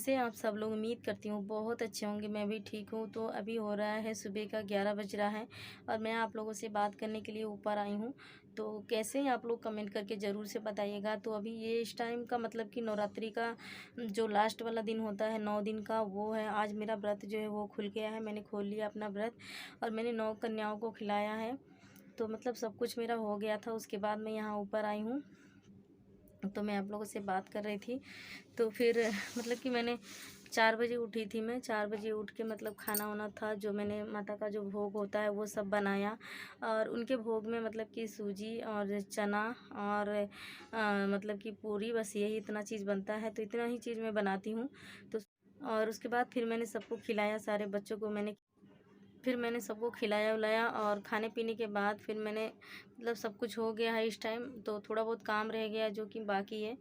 कैसे हैं आप सब लोग। उम्मीद करती हूँ बहुत अच्छे होंगे। मैं भी ठीक हूँ। तो अभी हो रहा है सुबह का 11 बज रहा है और मैं आप लोगों से बात करने के लिए ऊपर आई हूँ। तो कैसे हैं आप लोग, कमेंट करके ज़रूर से बताइएगा। तो अभी ये इस टाइम का मतलब कि नवरात्रि का जो लास्ट वाला दिन होता है 9 दिन का, वो है। आज मेरा व्रत जो है वो खुल गया है। मैंने खोल लिया अपना व्रत और मैंने 9 कन्याओं को खिलाया है। तो मतलब सब कुछ मेरा हो गया था। उसके बाद मैं यहाँ ऊपर आई हूँ तो मैं आप लोगों से बात कर रही थी। तो फिर मतलब कि मैंने 4 बजे उठी थी। मैं 4 बजे उठ के मतलब खाना वाना था, जो मैंने माता का जो भोग होता है वो सब बनाया। और उनके भोग में मतलब कि सूजी और चना और मतलब कि पूरी, बस यही इतना चीज़ बनता है। तो इतना ही चीज़ मैं बनाती हूँ। तो और उसके बाद फिर मैंने सबको खिलाया, सारे बच्चों को मैंने सबको खिलाया उलाया। और खाने पीने के बाद फिर मैंने मतलब सब कुछ हो गया है इस टाइम। तो थोड़ा बहुत काम रह गया जो कि बाकी है।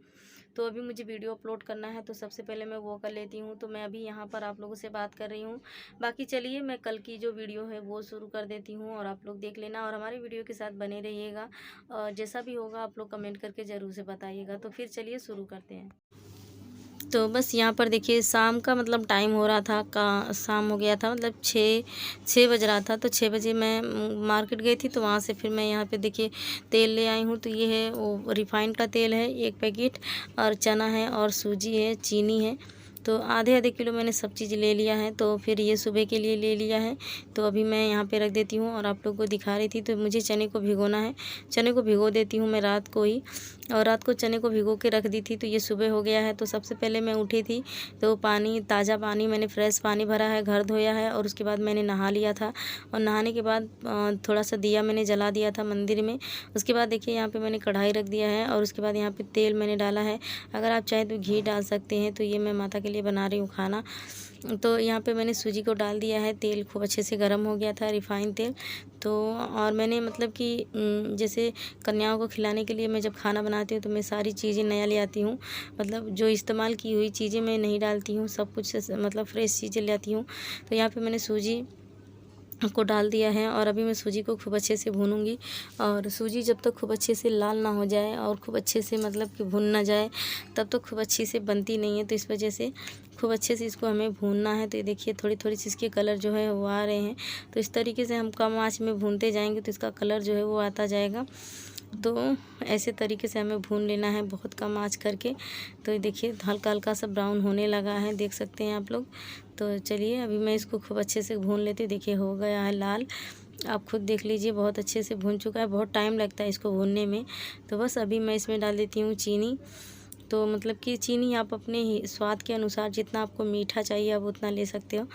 तो अभी मुझे वीडियो अपलोड करना है, तो सबसे पहले मैं वो कर लेती हूँ। तो मैं अभी यहाँ पर आप लोगों से बात कर रही हूँ। बाकी चलिए मैं कल की जो वीडियो है वो शुरू कर देती हूँ और आप लोग देख लेना और हमारी वीडियो के साथ बने रहिएगा। और जैसा भी होगा आप लोग कमेंट करके ज़रूर से बताइएगा। तो फिर चलिए शुरू करते हैं। तो बस यहाँ पर देखिए शाम का मतलब टाइम हो रहा था, का शाम हो गया था, मतलब 6 बज रहा था। तो 6 बजे मैं मार्केट गई थी। तो वहाँ से फिर मैं यहाँ पे देखिए तेल ले आई हूँ। तो ये है वो रिफाइंड का तेल है 1 पैकेट, और चना है और सूजी है, चीनी है। तो आधे आधे किलो मैंने सब चीज़ ले लिया है। तो फिर ये सुबह के लिए ले लिया है। तो अभी मैं यहाँ पे रख देती हूँ और आप लोग को दिखा रही थी। तो मुझे चने को भिगोना है, चने को भिगो देती हूँ मैं रात को ही। और रात को चने को भिगो के रख दी थी। तो ये सुबह हो गया है। तो सबसे पहले मैं उठी थी तो पानी, ताज़ा पानी, मैंने फ्रेश पानी भरा है, घर धोया है और उसके बाद मैंने नहा लिया था। और नहाने के बाद थोड़ा सा दिया मैंने जला दिया था मंदिर में। उसके बाद देखिए यहाँ पे मैंने कढ़ाई रख दिया है और उसके बाद यहाँ पे तेल मैंने डाला है। अगर आप चाहें तो घी डाल सकते हैं। तो ये मैं माता के लिए बना रही हूँ खाना। तो यहाँ पे मैंने सूजी को डाल दिया है। तेल खूब अच्छे से गर्म हो गया था, रिफाइंड तेल। तो और मैंने मतलब कि जैसे कन्याओं को खिलाने के लिए मैं जब खाना बनाती हूँ तो मैं सारी चीज़ें नया ले आती हूँ। मतलब जो इस्तेमाल की हुई चीज़ें मैं नहीं डालती हूँ, सब कुछ मतलब फ्रेश चीज़ें ले आती हूँ। तो यहाँ पे मैंने सूजी को डाल दिया है और अभी मैं सूजी को खूब अच्छे से भूनूंगी। और सूजी जब तक खूब अच्छे से लाल ना हो जाए और खूब अच्छे से मतलब कि भून ना जाए, तब तक खूब अच्छी से बनती नहीं है। तो इस वजह से खूब अच्छे से इसको हमें भूनना है। तो ये देखिए थोड़ी थोड़ी सी इसके कलर जो है वो आ रहे हैं। तो इस तरीके से हम कम आँच में भूनते जाएंगे तो इसका कलर जो है वो आता जाएगा। तो ऐसे तरीके से हमें भून लेना है, बहुत कम आंच करके। तो ये देखिए हल्का हल्का सा ब्राउन होने लगा है, देख सकते हैं आप लोग। तो चलिए अभी मैं इसको खूब अच्छे से भून लेती हूँ। देखिए हो गया है लाल, आप खुद देख लीजिए, बहुत अच्छे से भून चुका है। बहुत टाइम लगता है इसको भूनने में। तो बस अभी मैं इसमें डाल देती हूँ चीनी। तो मतलब कि चीनी आप अपने ही स्वाद के अनुसार, जितना आपको मीठा चाहिए आप उतना ले सकते हो।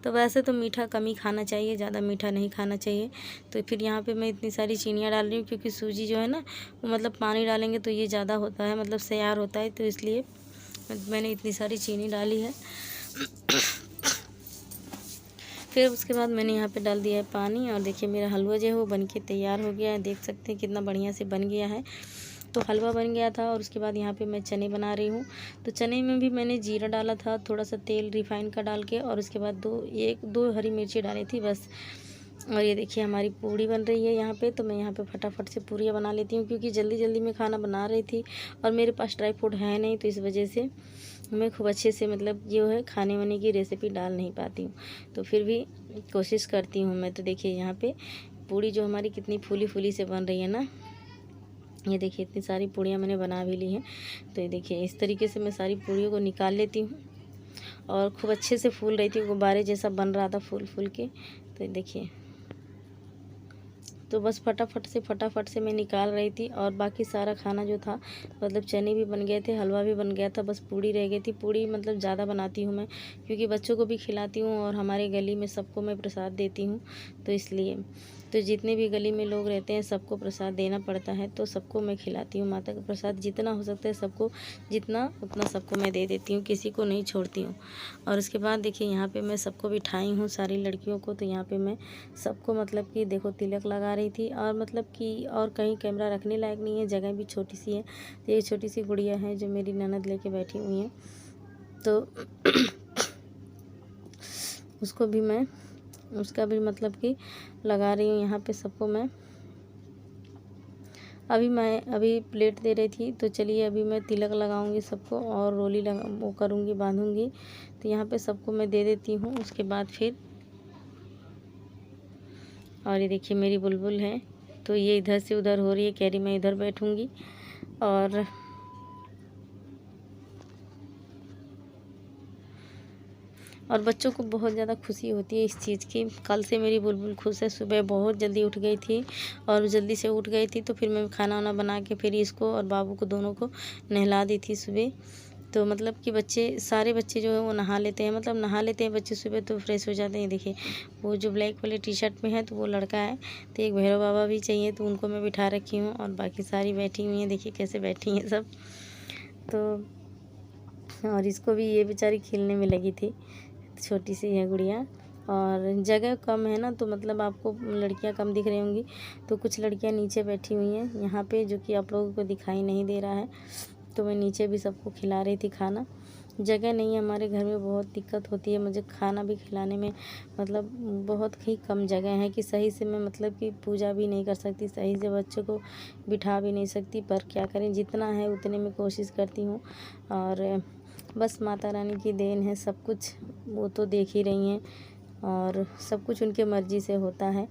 तो वैसे तो मीठा कम ही खाना चाहिए, ज़्यादा मीठा नहीं खाना चाहिए। तो फिर यहाँ पे मैं इतनी सारी चीनियाँ डाल रही हूँ क्योंकि सूजी जो है ना वो मतलब पानी डालेंगे तो ये ज़्यादा होता है, मतलब सयार होता है। तो इसलिए मैंने इतनी सारी चीनी डाली है। फिर उसके बाद मैंने यहाँ पे डाल दिया है पानी। और देखिए मेरा हलवा जो है वो बन के तैयार हो गया है, देख सकते हैं कितना बढ़िया से बन गया है। तो हलवा बन गया था और उसके बाद यहाँ पे मैं चने बना रही हूँ। तो चने में भी मैंने जीरा डाला था, थोड़ा सा तेल रिफाइन का डाल के, और उसके बाद दो हरी मिर्ची डाली थी बस। और ये देखिए हमारी पूड़ी बन रही है यहाँ पे। तो मैं यहाँ पे फटाफट से पूड़ियाँ बना लेती हूँ क्योंकि जल्दी जल्दी में खाना बना रही थी और मेरे पास ड्राई फ्रूट है नहीं। तो इस वजह से मैं खूब अच्छे से मतलब जो है खाने वाने की रेसिपी डाल नहीं पाती हूँ। तो फिर भी कोशिश करती हूँ मैं। तो देखिए यहाँ पे पूड़ी जो हमारी कितनी फूली फूली से बन रही है ना। ये देखिए इतनी सारी पूड़ियाँ मैंने बना भी ली हैं। तो ये देखिए इस तरीके से मैं सारी पूड़ियों को निकाल लेती हूँ और खूब अच्छे से फूल रही थी, गुब्बारे जैसा बन रहा था फूल फूल के। तो ये देखिए, तो बस फटाफट से मैं निकाल रही थी। और बाकी सारा खाना जो था मतलब चने भी बन गए थे, हलवा भी बन गया था, बस पूड़ी रह गई थी। पूड़ी मतलब ज़्यादा बनाती हूँ मैं क्योंकि बच्चों को भी खिलाती हूँ और हमारे गली में सबको मैं प्रसाद देती हूँ। तो इसलिए तो जितने भी गली में लोग रहते हैं सबको प्रसाद देना पड़ता है। तो सबको मैं खिलाती हूँ माता का प्रसाद, जितना हो सकता है सबको, जितना उतना सबको मैं दे देती हूँ, किसी को नहीं छोड़ती हूँ। और उसके बाद देखिए यहाँ पे मैं सबको बिठाई हूँ, सारी लड़कियों को। तो यहाँ पे मैं सबको मतलब कि देखो तिलक लगा रही थी। और मतलब कि और कहीं कैमरा रखने लायक नहीं है, जगह भी छोटी सी है। तो ये छोटी सी गुड़िया है जो मेरी ननद लेके बैठी हुई है। तो उसको भी मैं, उसका भी मतलब कि लगा रही हूँ यहाँ पे सबको मैं। अभी मैं अभी प्लेट दे रही थी, तो चलिए अभी मैं तिलक लगाऊंगी सबको और रोली लगा वो करूँगी, बांधूंगी। तो यहाँ पे सबको मैं दे देती हूँ। उसके बाद फिर और ये देखिए मेरी बुलबुल है, तो ये इधर से उधर हो रही है, कह रही मैं इधर बैठूंगी। और बच्चों को बहुत ज़्यादा खुशी होती है इस चीज़ की। कल से मेरी बुलबुल खुश है। सुबह बहुत जल्दी उठ गई थी और जल्दी से उठ गई थी, तो फिर मैं खाना वाना बना के फिर इसको और बाबू को दोनों को नहला दी थी सुबह। तो मतलब कि बच्चे सारे बच्चे जो है वो नहा लेते हैं, मतलब नहा लेते हैं बच्चे सुबह, तो फ्रेश हो जाते हैं। देखिए वो जो ब्लैक वाले टी शर्ट में है तो वो लड़का है। तो एक भैरव बाबा भी चाहिए, तो उनको मैं बिठा रखी हूँ और बाकी सारी बैठी हुई हैं। देखिए कैसे बैठी हैं सब। तो और इसको भी ये बेचारी खेलने में लगी थी, छोटी सी है गुड़िया। और जगह कम है ना, तो मतलब आपको लड़कियां कम दिख रही होंगी। तो कुछ लड़कियां नीचे बैठी हुई हैं यहाँ पे, जो कि आप लोगों को दिखाई नहीं दे रहा है। तो मैं नीचे भी सबको खिला रही थी खाना। जगह नहीं है हमारे घर में, बहुत दिक्कत होती है मुझे खाना भी खिलाने में। मतलब बहुत ही कम जगह है कि सही से मैं मतलब कि पूजा भी नहीं कर सकती, सही से बच्चों को बिठा भी नहीं सकती। पर क्या करें, जितना है उतने में कोशिश करती हूँ। और बस माता रानी की देन है सब कुछ, वो तो देख ही रही हैं और सब कुछ उनके मर्ज़ी से होता है।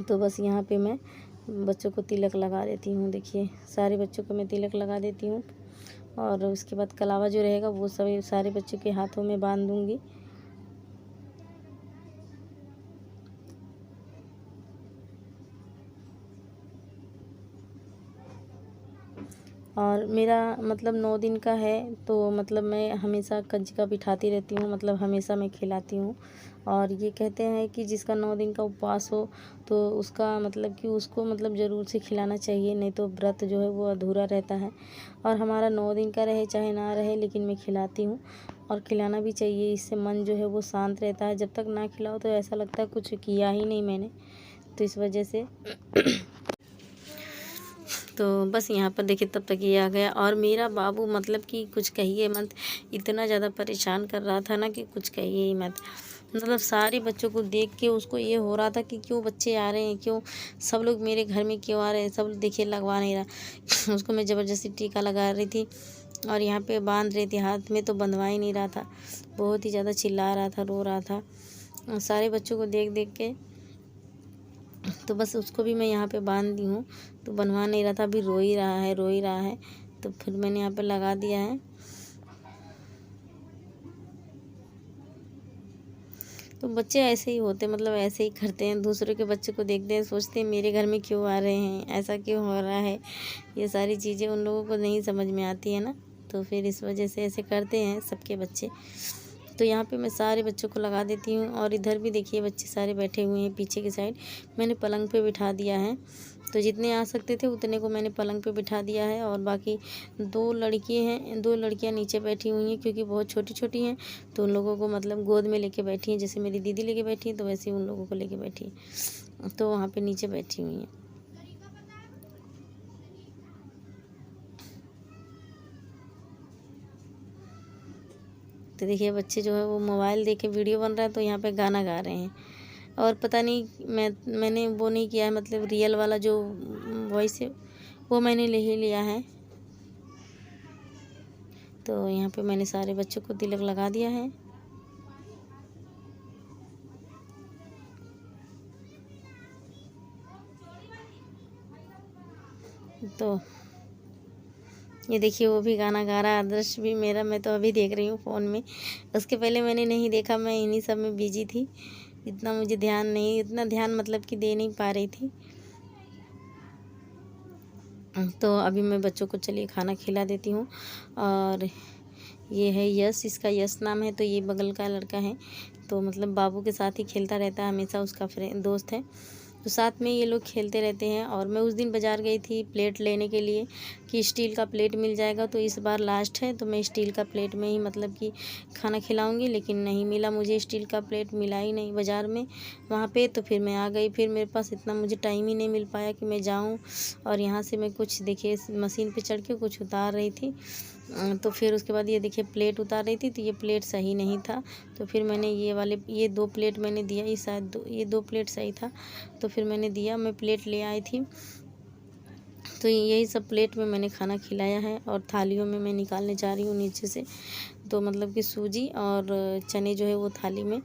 तो बस यहाँ पे मैं बच्चों को तिलक लगा देती हूँ। देखिए सारे बच्चों को मैं तिलक लगा देती हूँ और उसके बाद कलावा जो रहेगा वो सभी सारे बच्चों के हाथों में बांध दूँगी। और मेरा मतलब 9 दिन का है, तो मतलब मैं हमेशा कंजका बिठाती रहती हूँ, मतलब हमेशा मैं खिलाती हूँ। और ये कहते हैं कि जिसका 9 दिन का उपवास हो तो उसका मतलब कि उसको मतलब ज़रूर से खिलाना चाहिए, नहीं तो व्रत जो है वो अधूरा रहता है। और हमारा 9 दिन का रहे चाहे ना रहे, लेकिन मैं खिलाती हूँ और खिलाना भी चाहिए। इससे मन जो है वो शांत रहता है। जब तक ना खिलाओ तो ऐसा लगता है कुछ किया ही नहीं मैंने, तो इस वजह से तो बस यहाँ पर देखिए तब तक ये आ गया। और मेरा बाबू मतलब कि कुछ कहिए मत, इतना ज़्यादा परेशान कर रहा था ना कि कुछ कहिए ही मत। मतलब सारे बच्चों को देख के उसको ये हो रहा था कि क्यों बच्चे आ रहे हैं, क्यों सब लोग मेरे घर में क्यों आ रहे हैं, सब देखिए लगवा नहीं रहा। उसको मैं ज़बरदस्ती टीका लगा रही थी और यहाँ पे बांध रही थी हाथ में, तो बंधवा ही नहीं रहा था। बहुत ही ज़्यादा चिल्ला रहा था, रो रहा था सारे बच्चों को देख देख के। तो बस उसको भी मैं यहाँ पे बांध दी हूँ, तो बनवा नहीं रहा था, अभी रो ही रहा है, रो ही रहा है। तो फिर मैंने यहाँ पे लगा दिया है। तो बच्चे ऐसे ही होते, मतलब ऐसे ही करते हैं, दूसरों के बच्चे को देखते हैं सोचते हैं मेरे घर में क्यों आ रहे हैं, ऐसा क्यों हो रहा है। ये सारी चीज़ें उन लोगों को नहीं समझ में आती है ना, तो फिर इस वजह से ऐसे करते हैं सबके बच्चे। तो यहाँ पे मैं सारे बच्चों को लगा देती हूँ। और इधर भी देखिए बच्चे सारे बैठे हुए हैं पीछे की साइड, मैंने पलंग पे बिठा दिया है। तो जितने आ सकते थे उतने को मैंने पलंग पे बिठा दिया है। और बाकी 2 लड़की हैं, 2 लड़कियाँ नीचे बैठी हुई हैं, क्योंकि बहुत छोटी छोटी हैं, तो उन लोगों को मतलब गोद में लेके बैठी हैं। जैसे मेरी दीदी लेके बैठी है, तो वैसे ही उन लोगों को लेके बैठी है, तो वहाँ पे नीचे बैठी हुई हैं। तो देखिए बच्चे जो है वो मोबाइल देख के वीडियो बन रहा है, तो यहाँ पे गाना गा रहे हैं। और पता नहीं मैंने वो नहीं किया है, मतलब रियल वाला जो वॉइस है वो मैंने ले ही लिया है। तो यहाँ पे मैंने सारे बच्चों को तिलक लगा दिया है। तो ये देखिए वो भी गाना गा रहा है, आदर्श भी मेरा, मैं तो अभी देख रही हूँ फ़ोन में। उसके पहले मैंने नहीं देखा, मैं इन्हीं सब में बिजी थी, इतना मुझे ध्यान नहीं, इतना ध्यान मतलब कि दे नहीं पा रही थी। तो अभी मैं बच्चों को चलिए खाना खिला देती हूँ। और ये है यश, इसका यश नाम है। तो ये बगल का लड़का है, तो मतलब बाबू के साथ ही खेलता रहता है हमेशा, उसका दोस्त है, तो साथ में ये लोग खेलते रहते हैं। और मैं उस दिन बाज़ार गई थी प्लेट लेने के लिए कि स्टील का प्लेट मिल जाएगा, तो इस बार लास्ट है, तो मैं स्टील का प्लेट में ही मतलब कि खाना खिलाऊंगी। लेकिन नहीं मिला मुझे, स्टील का प्लेट मिला ही नहीं बाज़ार में वहाँ पे। तो फिर मैं आ गई, फिर मेरे पास इतना मुझे टाइम ही नहीं मिल पाया कि मैं जाऊँ। और यहाँ से मैं कुछ देखिए मशीन पे चढ़ के कुछ उतार रही थी, तो फिर उसके बाद ये देखिए प्लेट उतार रही थी, तो ये प्लेट सही नहीं था। तो फिर मैंने ये 2 प्लेट मैंने दिया, ये शायद ये 2 प्लेट सही था, तो फिर मैंने दिया। मैं प्लेट ले आई थी तो यही सब प्लेट में मैंने खाना खिलाया है और थालियों में मैं निकालने जा रही हूँ नीचे से। तो मतलब कि सूजी और चने जो है वो थाली में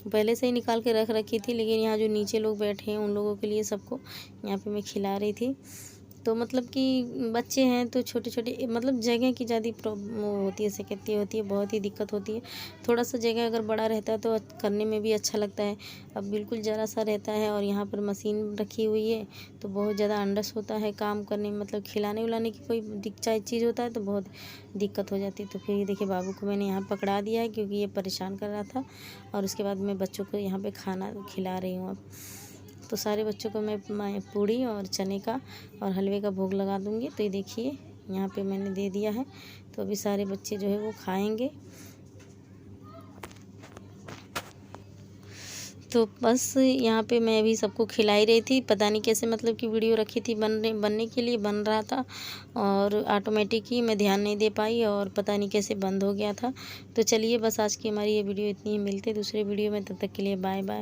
पहले से ही निकाल के रख रखी थी, लेकिन यहाँ जो नीचे लोग बैठे हैं उन लोगों के लिए सबको यहाँ पे मैं खिला रही थी। तो मतलब कि बच्चे हैं तो छोटे छोटे मतलब जगह की ज़्यादा प्रॉब्लम होती है, सकती होती है, बहुत ही दिक्कत होती है। थोड़ा सा जगह अगर बड़ा रहता है तो करने में भी अच्छा लगता है। अब बिल्कुल ज़रा सा रहता है और यहाँ पर मशीन रखी हुई है तो बहुत ज़्यादा अंडस होता है काम करने में, मतलब खिलाने उलाने की कोई चीज़ होता है तो बहुत दिक्कत हो जाती है। तो फिर ये देखिए बाबू को मैंने यहाँ पकड़ा दिया है क्योंकि ये परेशान कर रहा था, और उसके बाद मैं बच्चों को यहाँ पे खाना खिला रही हूँ अब। तो सारे बच्चों को मैं पूड़ी और चने का और हलवे का भोग लगा दूँगी। तो ये देखिए यहाँ पे मैंने दे दिया है, तो अभी सारे बच्चे जो है वो खाएंगे। तो बस यहाँ पे मैं भी सबको खिला ही रही थी, पता नहीं कैसे मतलब कि वीडियो रखी थी बनने के लिए, बन रहा था और ऑटोमेटिक ही मैं ध्यान नहीं दे पाई और पता नहीं कैसे बंद हो गया था। तो चलिए बस आज की हमारी ये वीडियो इतनी ही, मिलते दूसरे वीडियो में, तब तक के लिए बाय बाय।